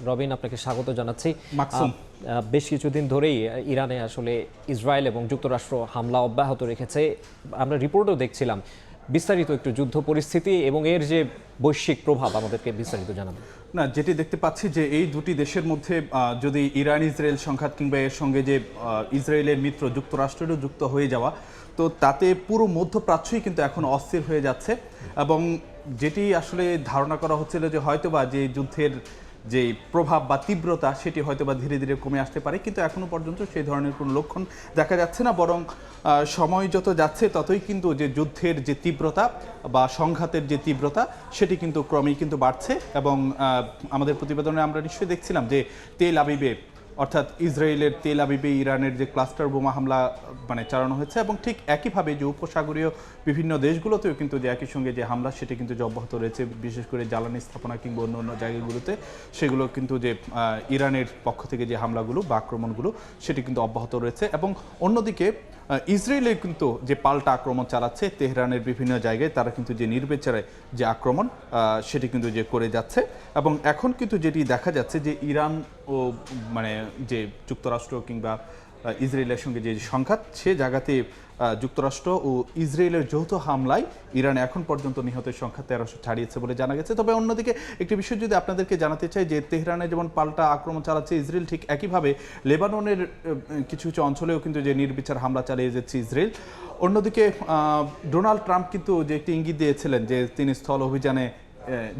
রবিন, আপনাকে স্বাগত জানাচ্ছি। বেশ কিছুদিন ধরেই ইরানে আসলে ইসরায়েল এবং যুক্তরাষ্ট্র হামলা অব্যাহত রেখেছে। আমরা রিপোর্টও দেখছিলাম। বিস্তারিত একটু যুদ্ধ পরিস্থিতি এবং এর যে বৈশ্বিক প্রভাব আমাদেরকে বিস্তারিত জানাবেন। না, যেটি দেখতে পাচ্ছি যে এই দুটি দেশের মধ্যে যদি ইরান ইসরায়েল সংঘাত কিংবা এর সঙ্গে যে ইসরায়েলের মিত্র যুক্তরাষ্ট্রেরও যুক্ত হয়ে যাওয়া, তো তাতে পুরো মধ্যপ্রাচ্যই কিন্তু এখন অস্থির হয়ে যাচ্ছে। এবং যেটি আসলে ধারণা করা হচ্ছিল যে হয়তোবা যে যুদ্ধের যে প্রভাব বা তীব্রতা সেটি হয়তোবা ধীরে ধীরে কমে আসতে পারে, কিন্তু এখনো পর্যন্ত সেই ধরনের কোনো লক্ষণ দেখা যাচ্ছে না। বরং সময় যত যাচ্ছে ততই কিন্তু যে যুদ্ধের যে তীব্রতা বা সংঘাতের যে তীব্রতা সেটি কিন্তু ক্রমেই কিন্তু বাড়ছে। এবং আমাদের প্রতিবেদনে আমরা নিশ্চয়ই দেখছিলাম যে তেল আবিবে, অর্থাৎ ইসরায়েলের তেল আবিবে ইরানের যে ক্লাস্টার বোমা হামলা চালানো হয়েছে, এবং ঠিক একইভাবে যে উপসাগরীয় বিভিন্ন দেশগুলোতেও কিন্তু যে একই সঙ্গে যে হামলা সেটি কিন্তু অব্যাহত রয়েছে, বিশেষ করে জ্বালানি স্থাপনা কিংবা অন্য অন্য জায়গাগুলোতে সেগুলো কিন্তু যে ইরানের পক্ষ থেকে যে হামলাগুলো বা আক্রমণগুলো সেটি কিন্তু অব্যাহত রয়েছে। এবং অন্যদিকে ইসরায়েলের কিন্তু যে পাল্টা আক্রমণ চালাচ্ছে তেহরানের বিভিন্ন জায়গায়, তারা কিন্তু যে নির্বিচারে যে আক্রমণ সেটি কিন্তু যে করে যাচ্ছে। এবং এখন কিন্তু যেটি দেখা যাচ্ছে যে ইরান ও যে যুক্তরাষ্ট্র কিংবা ইসরায়েলের সঙ্গে যে সংঘাত, সে জায়গাতে যুক্তরাষ্ট্র ও ইসরায়েলের যৌথ হামলায় ইরান এখন পর্যন্ত নিহতের সংখ্যা 1300 ছাড়িয়েছে বলে জানা গেছে। তবে অন্যদিকে একটি বিষয় যদি আপনাদেরকে জানাতে চাই যে তেহরানে যেমন পাল্টা আক্রমণ চালাচ্ছে ইসরায়েল, ঠিক একইভাবে লেবাননের কিছু কিছু অঞ্চলেও কিন্তু যে নির্বিচার হামলা চালিয়ে যাচ্ছে ইসরায়েল। অন্যদিকে ডোনাল্ড ট্রাম্প কিন্তু যে একটি ইঙ্গিত দিয়েছিলেন যে তিনি স্থল অভিযানে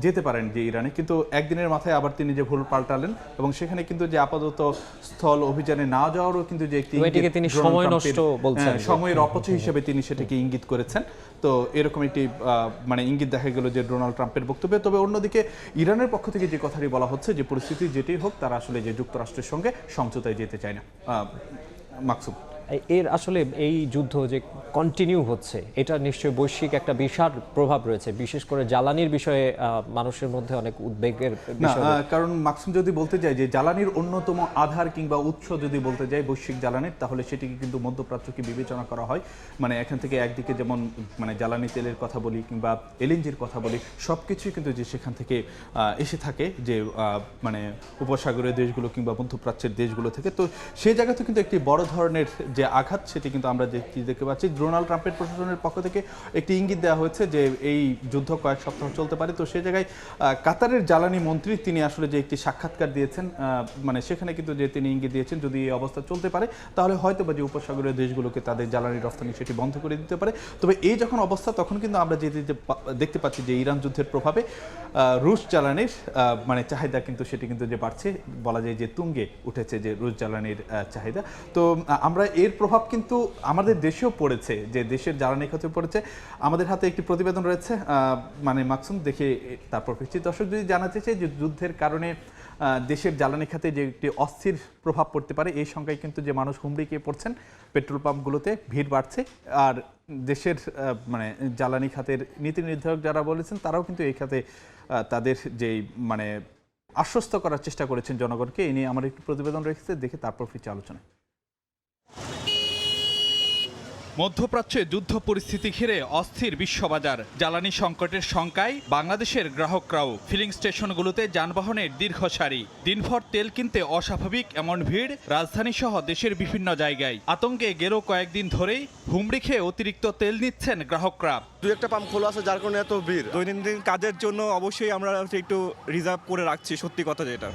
যেতে পারেন যে ইরানে, কিন্তু একদিনের মাথায় আবার তিনি যে ভুল পাল্টালেন এবং সেখানে কিন্তু যে আপাতত স্থল অভিযানে না যাওয়ারও কিন্তু যে একটি সময়ের অপচয় হিসেবে তিনি সেটাকে ইঙ্গিত করেছেন। তো এরকম একটি ইঙ্গিত দেখা গেল যে ডোনাল্ড ট্রাম্পের বক্তব্যে। তবে অন্যদিকে ইরানের পক্ষ থেকে যে কথাটি বলা হচ্ছে যে পরিস্থিতি যেটি হোক, তারা আসলে যে যুক্তরাষ্ট্রের সঙ্গে সমঝোতায় যেতে চায় না। মাকসুম, এর আসলে এই যুদ্ধ যে কন্টিনিউ হচ্ছে, এটা নিশ্চয়ই বৈশ্বিক একটা বিশাল প্রভাব রয়েছে, বিশেষ করে জ্বালানির বিষয়ে মানুষের মধ্যে অনেক উদ্বেগের বিষয়। কারণ মাকসুম যদি বলতে যাই যে জ্বালানির অন্যতম আধার কিংবা উৎস যদি বলতে যাই বৈশ্বিক জ্বালানির, তাহলে সেটিকে কিন্তু মধ্যপ্রাচ্যকে বিবেচনা করা হয়। এখান থেকে একদিকে যেমন জ্বালানি তেলের কথা বলি কিংবা এলএনজির কথা বলি, সব কিছুই কিন্তু যে সেখান থেকে এসে থাকে যে উপসাগরীয় দেশগুলো কিংবা মধ্যপ্রাচ্যের দেশগুলো থেকে। তো সেই জায়গাতে কিন্তু একটি বড় ধরনের যে আঘাত সেটি কিন্তু আমরা দেখতে পাচ্ছি। ডোনাল্ড ট্রাম্পের প্রশাসনের পক্ষ থেকে একটি ইঙ্গিত দেওয়া হয়েছে যে এই যুদ্ধ কয়েক সপ্তাহ চলতে পারে। তো সেই জায়গায় কাতারের জ্বালানি মন্ত্রী তিনি আসলে যে একটি সাক্ষাৎকার দিয়েছেন, সেখানে কিন্তু যে তিনি ইঙ্গিত দিয়েছেন যদি এই অবস্থা চলতে পারে তাহলে হয়তো বা যে উপসাগরীয় দেশগুলোকে তাদের জ্বালানি রফতানি সেটি বন্ধ করে দিতে পারে। তবে এই যখন অবস্থা, তখন কিন্তু আমরা যে দেখতে পাচ্ছি যে ইরান যুদ্ধের প্রভাবে রুশ জ্বালানির চাহিদা কিন্তু সেটি কিন্তু যে বাড়ছে, বলা যায় যে তুঙ্গে উঠেছে যে রুশ জ্বালানির চাহিদা। তো আমরা এর প্রভাব কিন্তু আমাদের দেশেও পড়েছে, যে দেশের জ্বালানি খাতে পড়েছে। আমাদের হাতে একটি প্রতিবেদন রয়েছে, মাকসুম দেখে তারপর ফিরছি। দর্শক যদি জানাতে চাই যে যুদ্ধের কারণে দেশের জ্বালানি খাতে যে একটি অস্থির প্রভাব পড়তে পারে, এই সংখ্যায় কিন্তু যে মানুষ হুমড়ি খেয়ে পড়ছেন, পেট্রোল পাম্পগুলোতে ভিড় বাড়ছে। আর দেশের জ্বালানি খাতের নীতি নির্ধারক যারা বলেছেন, তারাও কিন্তু এই খাতে তাদের যেই আশ্বস্ত করার চেষ্টা করেছেন জনগণকে। এই নিয়ে আমার একটি প্রতিবেদন রেখেছে, দেখে তারপর ফিরছি আলোচনায়। মধ্যপ্রাচ্যে যুদ্ধ পরিস্থিতি ঘিরে অস্থির বিশ্ববাজার। জ্বালানি সংকটের শঙ্কায় বাংলাদেশের গ্রাহকরাও। ফিলিং স্টেশনগুলোতে যানবাহনের দীর্ঘ সারি। দিনভর তেল কিনতে অস্বাভাবিক এমন ভিড় রাজধানী সহ দেশের বিভিন্ন জায়গায়। আতঙ্কে গেল কয়েকদিন ধরেই হুমড়ি খেয়ে অতিরিক্ত তেল নিচ্ছেন গ্রাহকরা। দু একটা পাম্প খোলা আছে, যার কারণে এত ভিড়। দৈনন্দিন কাজের জন্য অবশ্যই আমরা একটু রিজার্ভ করে রাখছি, সত্যি কথা যেটা।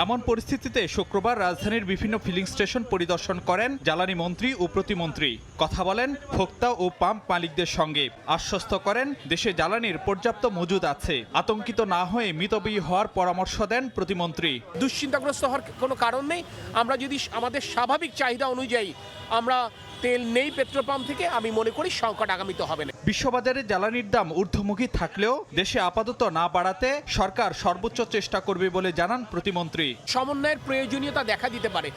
এমন পরিস্থিতিতে শুক্রবার রাজধানীর বিভিন্ন ফিলিং স্টেশন পরিদর্শন করেন জ্বালানি মন্ত্রী ও প্রতিমন্ত্রী। কথা বলেন ভোক্তা ও পাম্প মালিকদের সঙ্গে। আশ্বস্ত করেন দেশে জ্বালানির পর্যাপ্ত মজুদ আছে। আতঙ্কিত না হয়ে মিতব্যয়ী হওয়ার পরামর্শ দেন প্রতিমন্ত্রী। দুশ্চিন্তাগ্রস্ত হওয়ার কোনো কারণ নেই। আমরা যদি আমাদের স্বাভাবিক চাহিদা অনুযায়ী আমরা তেল নেই পেট্রোল পাম্প থেকে, আমি মনে করি সংকট আগামীতে হবে না। বিশ্ববাজারে জ্বালানির দাম ঊর্ধ্বমুখী থাকলেও দেশে আপাতত না বাড়াতে সরকার সর্বোচ্চ চেষ্টা করবে বলে জানান প্রতিমন্ত্রী। সমন্বয়ের প্রয়োজনীয়তা দেখা দিতে পারে।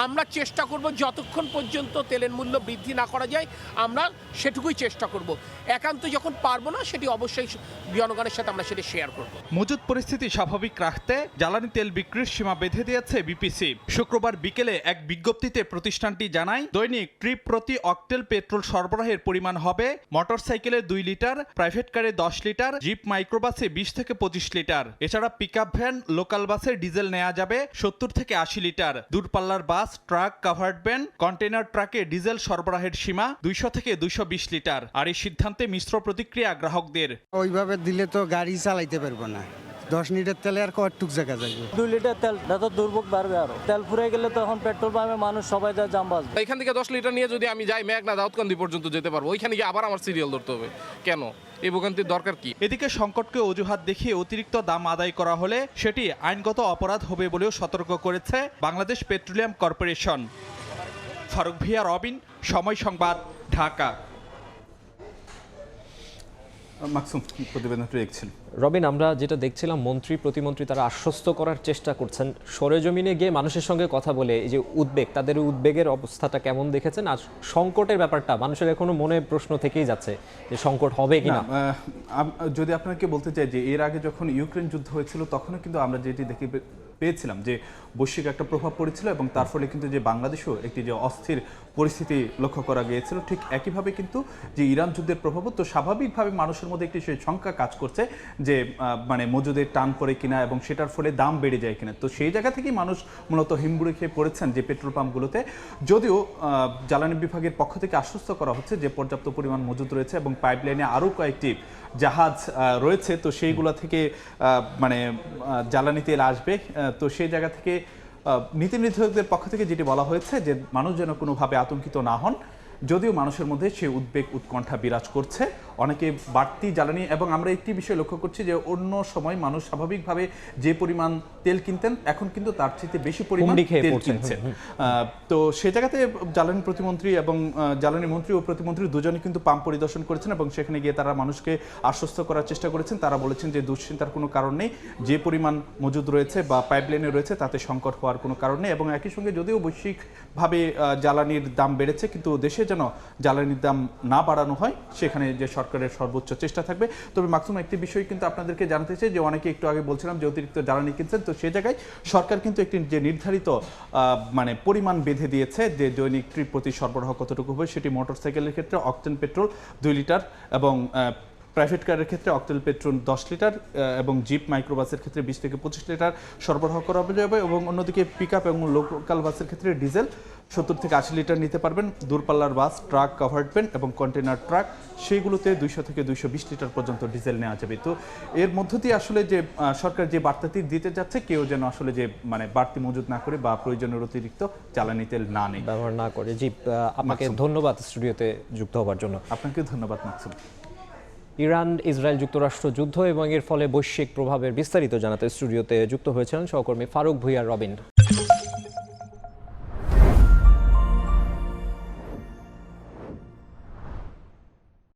আমরা চেষ্টা করব যতক্ষণ পর্যন্ত তেলের মূল্য বৃদ্ধি না করা যায়, আমরা সেটুকুই চেষ্টা করব। একান্ত যখন পারবো না, সেটি অবশ্যই জনগণের সাথে আমরা সেটা শেয়ার করব। মজুদ পরিস্থিতি স্বাভাবিক রাখতে জ্বালানি তেল বিক্রির সীমা বেঁধে দিয়েছে বিপিসি। শুক্রবার বিকেলে এক বিজ্ঞপ্তিতে প্রতিষ্ঠানটি জানায় ট্রিপ প্রতি অকটেল পেট্রোল সরবরাহের পরিমাণ হবে মোটরসাইকেলে 2 লিটার, প্রাইভেট কারে 10 লিটার, জিপ মাইক্রোবাসে 20 থেকে 25 লিটার। এছাড়া পিকআপ ভ্যান, লোকাল বাসে ডিজেল নেওয়া যাবে 70 থেকে 80 লিটার। দূরপাল্লার বাস, ট্রাক, কাভার্ড ভ্যান, কন্টেইনার ট্রাকে ডিজেল সরবরাহের সীমা 200 থেকে 220 লিটার। আর এই সিদ্ধান্তে মিশ্র প্রতিক্রিয়া গ্রাহকদের। ওইভাবে দিলে তো গাড়ি চালাইতে পারবো না, 10 লিটার তেলে আর কতটুক জায়গা যাবে। 2 লিটার তেল তো দুর্ভোগ বাড়বে আরো। তেল ফুরে গেলে তো এখন পেট্রোল পাম্পে মানুষ সবাই যা জাম বাজবে। এখান থেকে 10 লিটার নিয়ে যদি আমি যাই মেঘনা দাউদকান্দি পর্যন্ত যেতে পারবো, ওইখানে গিয়ে আবার আমার সিরিয়াল ধরতে হবে কেন? এই ভোগান্তির দরকার কি? এদিকে সংকটকে অজুহাত দেখিয়ে অতিরিক্ত দাম আদায় করা হলে সেটি আইনগত অপরাধ হবে বলেও সতর্ক করেছে বাংলাদেশ পেট্রোলিয়াম কর্পোরেশন। ফারুক ভিয়া, রবিন, সময় সংবাদ, ঢাকা। মাকসুম প্রতিবেদনটি দেখছেন। রবিন, আমরা যেটা দেখছিলাম মন্ত্রী প্রতিমন্ত্রী তারা আশ্বস্ত করার চেষ্টা করছেন, সরেজমিনে গিয়ে মানুষের সঙ্গে কথা বলে এই যে উদ্বেগ, তাদের উদ্বেগের অবস্থাটা কেমন দেখেছেন? আর সংকটের ব্যাপারটা মানুষের এখনো মনে প্রশ্ন থেকেই যাচ্ছে যে সংকট হবে কিনা। যদি আপনাকে বলতে চাই যে এর আগে যখন ইউক্রেন যুদ্ধ হয়েছিল তখনও কিন্তু আমরা যেটি দেখে পেয়েছিলাম যে বৈশ্বিক একটা প্রভাব পড়েছিল এবং তার ফলে কিন্তু যে বাংলাদেশেও একটি যে অস্থির পরিস্থিতি লক্ষ্য করা গিয়েছিল, ঠিক একইভাবে কিন্তু যে ইরান যুদ্ধের প্রভাবও, তো স্বাভাবিকভাবে মানুষের মধ্যে একটি সেই শঙ্কা কাজ করছে যে মানে মজুদের টান পড়ে কিনা এবং সেটার ফলে দাম বেড়ে যায় কিনা। তো সেই জায়গা থেকেই মানুষ মূলত হিমগুড়ি খেয়ে পড়েছেন যে পেট্রোল পাম্পগুলোতে। যদিও জ্বালানি বিভাগের পক্ষ থেকে আশ্বস্ত করা হচ্ছে যে পর্যাপ্ত পরিমাণ মজুদ রয়েছে এবং পাইপলাইনে আরও কয়েকটি জাহাজ রয়েছে, তো সেইগুলো থেকে মানে জ্বালানি তেল আসবে। তো সেই জায়গা থেকে নীতি নির্ধারকদের পক্ষ থেকে যেটি বলা হয়েছে যে মানুষ যেন কোনোভাবে আতঙ্কিত না হন, যদিও মানুষের মধ্যে সেই উদ্বেগ উৎকণ্ঠা বিরাজ করছে। অনেকে বাড়তি জ্বালানি, এবং আমরা একটি বিষয় লক্ষ্য করছি যে অন্য সময় মানুষ স্বাভাবিকভাবে যে পরিমাণ তেল কিনতেন এখন কিন্তু তার চেয়ে বেশি পরিমাণ তেল কিনছে। তো সে জায়গাতে জ্বালানি প্রতিমন্ত্রী এবং জ্বালানি মন্ত্রী ও প্রতিমন্ত্রী দুজনে কিন্তু পাম্প পরিদর্শন করেছেন এবং সেখানে গিয়ে তারা মানুষকে আশ্বস্ত করার চেষ্টা করেছেন। তারা বলেছেন যে দুশ্চিন্তার কোনো কারণ নেই, যে পরিমাণ মজুদ রয়েছে বা পাইপলাইনে রয়েছে তাতে সংকট হওয়ার কোনো কারণ নেই। এবং একই সঙ্গে যদিও বৈশ্বিকভাবে জ্বালানির দাম বেড়েছে, কিন্তু দেশে যেন জ্বালানির দাম না বাড়ানো হয় সেখানে যে সরকারের সর্বোচ্চ চেষ্টা থাকবে। তবে মাকসুম, একটি বিষয় কিন্তু আপনাদেরকে জানাতে চাই যে অনেকে একটু আগে বলছিলাম যে অতিরিক্ত জ্বালানি কিনছেন, তো সে জায়গায় সরকার কিন্তু একটি যে নির্ধারিত মানে পরিমাণ বেঁধে দিয়েছে যে দৈনিক ট্রিপ প্রতি সরবরাহ কতটুকু হবে, সেটি মোটরসাইকেলের ক্ষেত্রে অকটেন পেট্রোল 2 লিটার এবং প্রাইভেট কারের ক্ষেত্রে অকটেন পেট্রোল 10 লিটার এবং জিপ মাইক্রোবাসের ক্ষেত্রে 20 থেকে 25 লিটার সরবরাহ করা যাবে। এবং অন্যদিকে পিকআপ এবং লোকাল বাসের ক্ষেত্রে ডিজেল 70 থেকে 80 লিটার নিতে পারবেন। দূরপাল্লার বাস, ট্রাক, কাভার্ড ভ্যান এবং কন্টেইনার ট্রাক সেইগুলোতে 200 থেকে 220 লিটার পর্যন্ত ডিজেল নেওয়া যাবে। তো এর মধ্য দিয়ে আসলে যে সরকার যে বার্তাটি দিতে যাচ্ছে, কেউ যেন আসলে যে মানে বাড়তি মজুদ না করে বা প্রয়োজনের অতিরিক্ত জ্বালানি তেল না নেই, ব্যবহার না করে। জি, আপনাকে ধন্যবাদ স্টুডিওতে যুক্ত হওয়ার জন্য। আপনাকে ধন্যবাদ মাকসুম। ইরান ইসরায়েল যুক্তরাষ্ট্র যুদ্ধ এবং এর ফলে বৈশ্বিক প্রভাবের বিস্তারিত জানাতে স্টুডিওতে যুক্ত হয়েছিলেন সহকর্মী ফারুক ভুঁইয়া, রবিন।